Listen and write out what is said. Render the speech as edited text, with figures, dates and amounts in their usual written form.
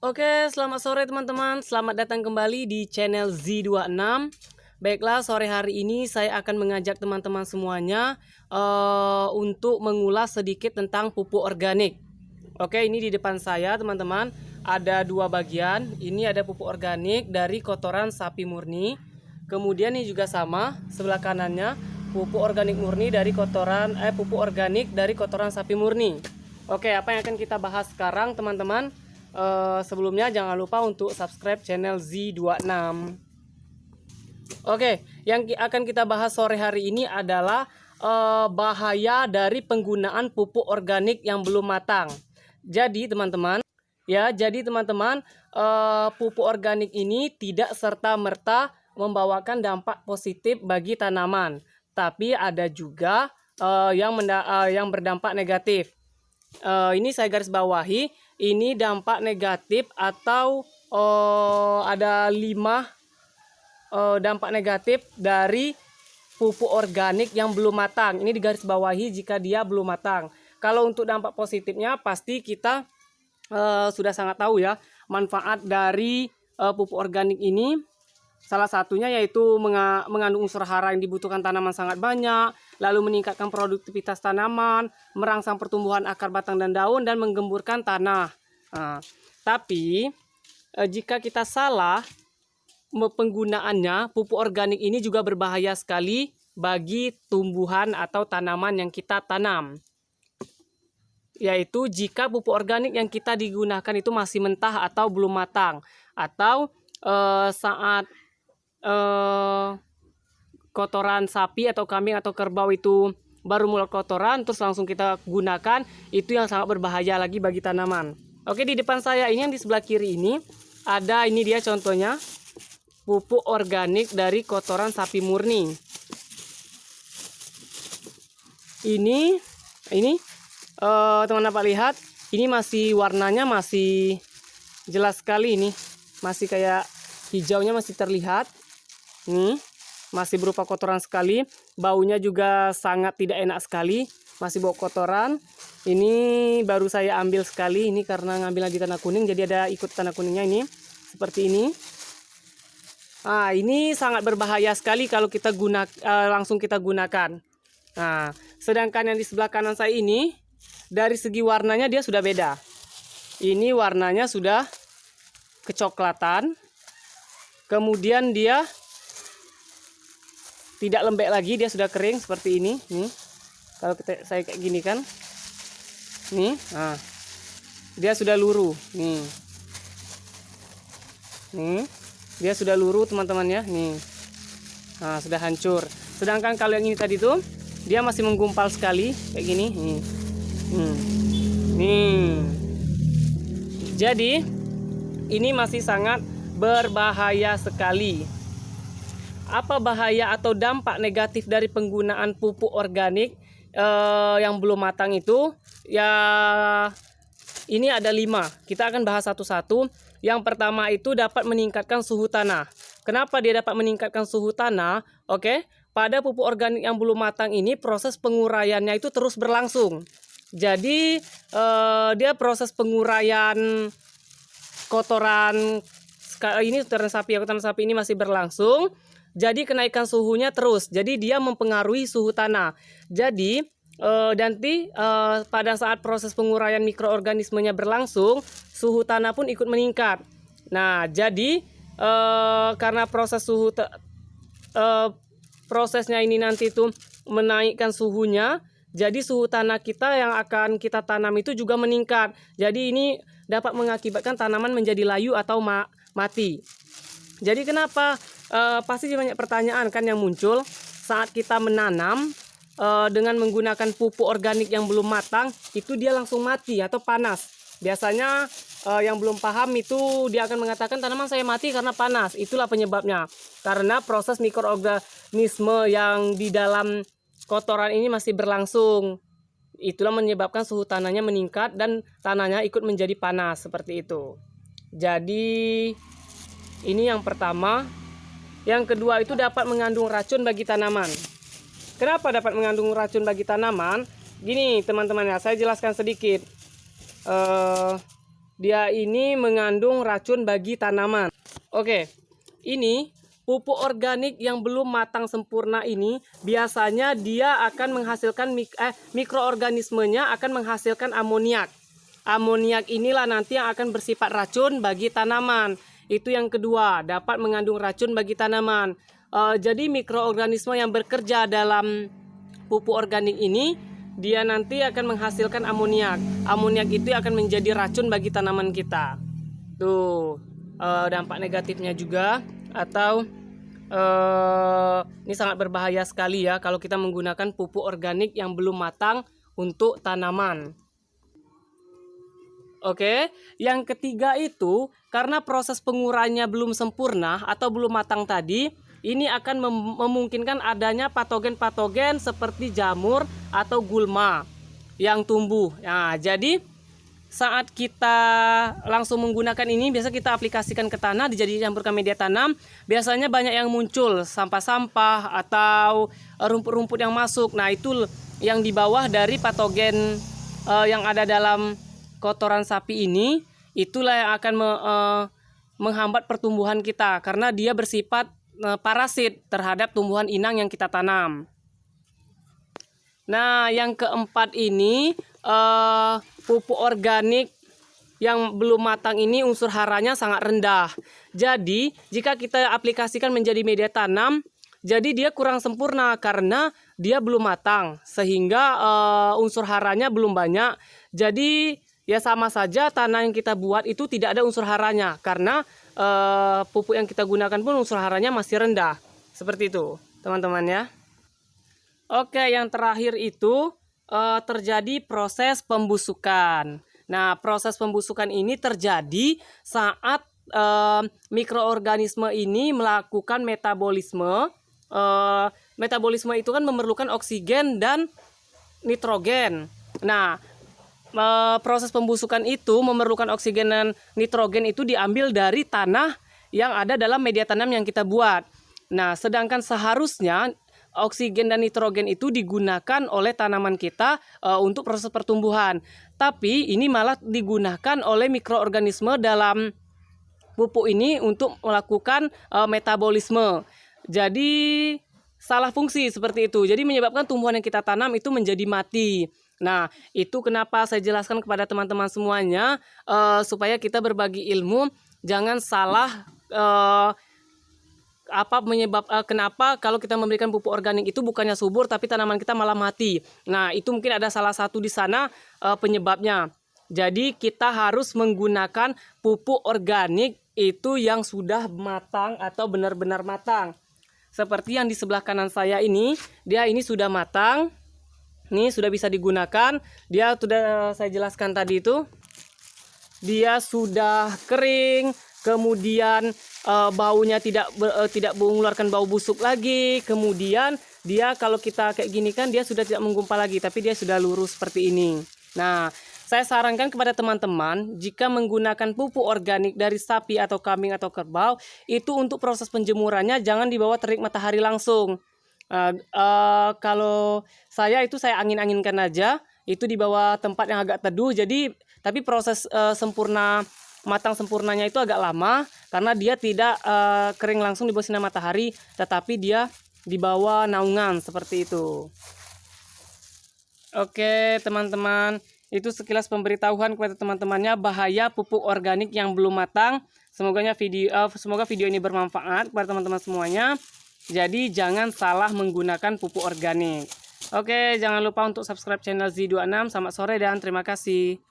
Oke, selamat sore teman-teman. Selamat datang kembali di channel Z26. Baiklah, sore hari ini saya akan mengajak teman-teman semuanya untuk mengulas sedikit tentang pupuk organik. Oke, ini di depan saya teman-teman ada dua bagian. Ini ada pupuk organik dari kotoran sapi murni. Kemudian ini juga sama, sebelah kanannya pupuk organik murni dari pupuk organik dari kotoran sapi murni. Oke, apa yang akan kita bahas sekarang teman-teman? Sebelumnya jangan lupa untuk subscribe channel Z26. Oke, yang akan kita bahas sore hari ini adalah bahaya dari penggunaan pupuk organik yang belum matang. Jadi teman-teman, pupuk organik ini tidak serta-merta membawakan dampak positif bagi tanaman, tapi ada juga yang berdampak negatif. Ini saya garis bawahi, ini dampak negatif atau ada 5 dampak negatif dari pupuk organik yang belum matang. Ini digaris bawahi jika dia belum matang. Kalau untuk dampak positifnya pasti kita sudah sangat tahu ya manfaat dari pupuk organik ini. Salah satunya yaitu mengandung unsur hara yang dibutuhkan tanaman sangat banyak, lalu meningkatkan produktivitas tanaman, merangsang pertumbuhan akar, batang, dan daun, dan menggemburkan tanah. Tapi jika kita salah penggunaannya, pupuk organik ini juga berbahaya sekali bagi tumbuhan atau tanaman yang kita tanam. Yaitu jika pupuk organik yang kita digunakan itu masih mentah atau belum matang, atau saat kotoran sapi atau kambing atau kerbau itu baru mulai kotoran terus langsung kita gunakan, itu yang sangat berbahaya lagi bagi tanaman. Oke, di depan saya ini yang di sebelah kiri ini ada, ini dia contohnya pupuk organik dari kotoran sapi murni. Ini teman-teman dapat lihat, ini masih warnanya masih jelas sekali, ini masih kayak hijaunya masih terlihat. Nih, masih berupa kotoran sekali. Baunya juga sangat tidak enak sekali. Masih bau kotoran. Ini baru saya ambil sekali. Ini karena ngambil lagi tanah kuning. Jadi ada ikut tanah kuningnya ini. Seperti ini. Nah, ini sangat berbahaya sekali kalau kita langsung kita gunakan. Nah, sedangkan yang di sebelah kanan saya ini, dari segi warnanya dia sudah beda. Ini warnanya sudah kecoklatan. Kemudian dia tidak lembek lagi, dia sudah kering seperti ini. Nih, kalau saya kayak gini kan, nih, nah, dia sudah luruh. Nih, dia sudah luruh teman-teman ya. Nih, nah, sudah hancur. Sedangkan kalau yang ini tadi tuh, dia masih menggumpal sekali kayak gini. Nih. Jadi ini masih sangat berbahaya sekali. Apa bahaya atau dampak negatif dari penggunaan pupuk organik yang belum matang itu? Ya, ini ada 5. Kita akan bahas satu-satu. Yang pertama itu dapat meningkatkan suhu tanah. Kenapa dia dapat meningkatkan suhu tanah? Oke, pada pupuk organik yang belum matang ini proses penguraiannya itu terus berlangsung. Jadi dia proses penguraian kotoran ini kotoran sapi ini masih berlangsung. Jadi kenaikan suhunya terus. Jadi dia mempengaruhi suhu tanah. Jadi nanti pada saat proses penguraian mikroorganismenya berlangsung, suhu tanah pun ikut meningkat. Nah, jadi karena prosesnya ini nanti itu menaikkan suhunya, jadi suhu tanah kita yang akan kita tanam itu juga meningkat. Jadi ini dapat mengakibatkan tanaman menjadi layu atau mati. Jadi kenapa? Pasti banyak pertanyaan kan yang muncul saat kita menanam dengan menggunakan pupuk organik yang belum matang, itu dia langsung mati atau panas. Biasanya yang belum paham itu dia akan mengatakan tanaman saya mati karena panas. Itulah penyebabnya. Karena proses mikroorganisme yang di dalam kotoran ini masih berlangsung. Itulah menyebabkan suhu tanahnya meningkat dan tanahnya ikut menjadi panas seperti itu. Jadi ini yang pertama. Yang kedua itu dapat mengandung racun bagi tanaman. Kenapa dapat mengandung racun bagi tanaman? Gini teman-teman ya, saya jelaskan sedikit. dia ini mengandung racun bagi tanaman. Oke, ini pupuk organik yang belum matang sempurna ini biasanya dia akan menghasilkan mikroorganismenya akan menghasilkan amoniak. Amoniak inilah nanti yang akan bersifat racun bagi tanaman. Itu yang kedua, dapat mengandung racun bagi tanaman. Jadi mikroorganisme yang bekerja dalam pupuk organik ini, dia nanti akan menghasilkan amoniak. Amoniak itu akan menjadi racun bagi tanaman kita. Tuh, dampak negatifnya juga. Atau ini sangat berbahaya sekali ya kalau kita menggunakan pupuk organik yang belum matang untuk tanaman. Oke, yang ketiga itu karena proses pengurannya belum sempurna atau belum matang tadi, ini akan memungkinkan adanya patogen-patogen seperti jamur atau gulma yang tumbuh. Nah, jadi saat kita langsung menggunakan ini, biasa kita aplikasikan ke tanah, dijadikan campurkan media tanam, biasanya banyak yang muncul sampah-sampah atau rumput-rumput yang masuk. Nah, itu yang di bawah dari patogen yang ada dalam kotoran sapi ini, itulah yang akan menghambat pertumbuhan kita karena dia bersifat parasit terhadap tumbuhan inang yang kita tanam. Nah, yang keempat ini pupuk organik yang belum matang ini unsur haranya sangat rendah. Jadi, jika kita aplikasikan menjadi media tanam, jadi dia kurang sempurna karena dia belum matang sehingga unsur haranya belum banyak. Jadi ya sama saja tanah yang kita buat itu tidak ada unsur haranya karena pupuk yang kita gunakan pun unsur haranya masih rendah. Seperti itu, teman-teman ya. Oke, yang terakhir itu terjadi proses pembusukan. Nah, proses pembusukan ini terjadi saat mikroorganisme ini melakukan metabolisme. Metabolisme itu kan memerlukan oksigen dan nitrogen. Nah, proses pembusukan itu memerlukan oksigen dan nitrogen itu diambil dari tanah yang ada dalam media tanam yang kita buat. Nah, sedangkan seharusnya oksigen dan nitrogen itu digunakan oleh tanaman kita untuk proses pertumbuhan. Tapi ini malah digunakan oleh mikroorganisme dalam pupuk ini untuk melakukan metabolisme. Jadi salah fungsi seperti itu. Jadi menyebabkan tumbuhan yang kita tanam itu menjadi mati. Nah, itu kenapa saya jelaskan kepada teman-teman semuanya supaya kita berbagi ilmu, jangan salah kenapa kalau kita memberikan pupuk organik itu bukannya subur tapi tanaman kita malah mati. Nah, itu mungkin ada salah satu di sana penyebabnya. Jadi kita harus menggunakan pupuk organik itu yang sudah matang atau benar-benar matang. Seperti yang di sebelah kanan saya ini, dia ini sudah matang. Ini sudah bisa digunakan. Dia sudah saya jelaskan tadi itu. Dia sudah kering, kemudian baunya tidak mengeluarkan bau busuk lagi. Kemudian dia kalau kita kayak gini kan dia sudah tidak menggumpal lagi, tapi dia sudah lurus seperti ini. Nah, saya sarankan kepada teman-teman jika menggunakan pupuk organik dari sapi atau kambing atau kerbau, itu untuk proses penjemurannya jangan di bawah terik matahari langsung. Kalau saya itu saya angin-anginkan aja, itu di bawah tempat yang agak teduh. Jadi tapi proses matang sempurnanya itu agak lama karena dia tidak kering langsung di bawah sinar matahari, tetapi dia di bawah naungan seperti itu. Oke, teman-teman, itu sekilas pemberitahuan kepada teman-temannya bahaya pupuk organik yang belum matang. Semoga video ini bermanfaat kepada teman-teman semuanya. Jadi jangan salah menggunakan pupuk organik. Oke, jangan lupa untuk subscribe channel Z26. Selamat sore dan terima kasih.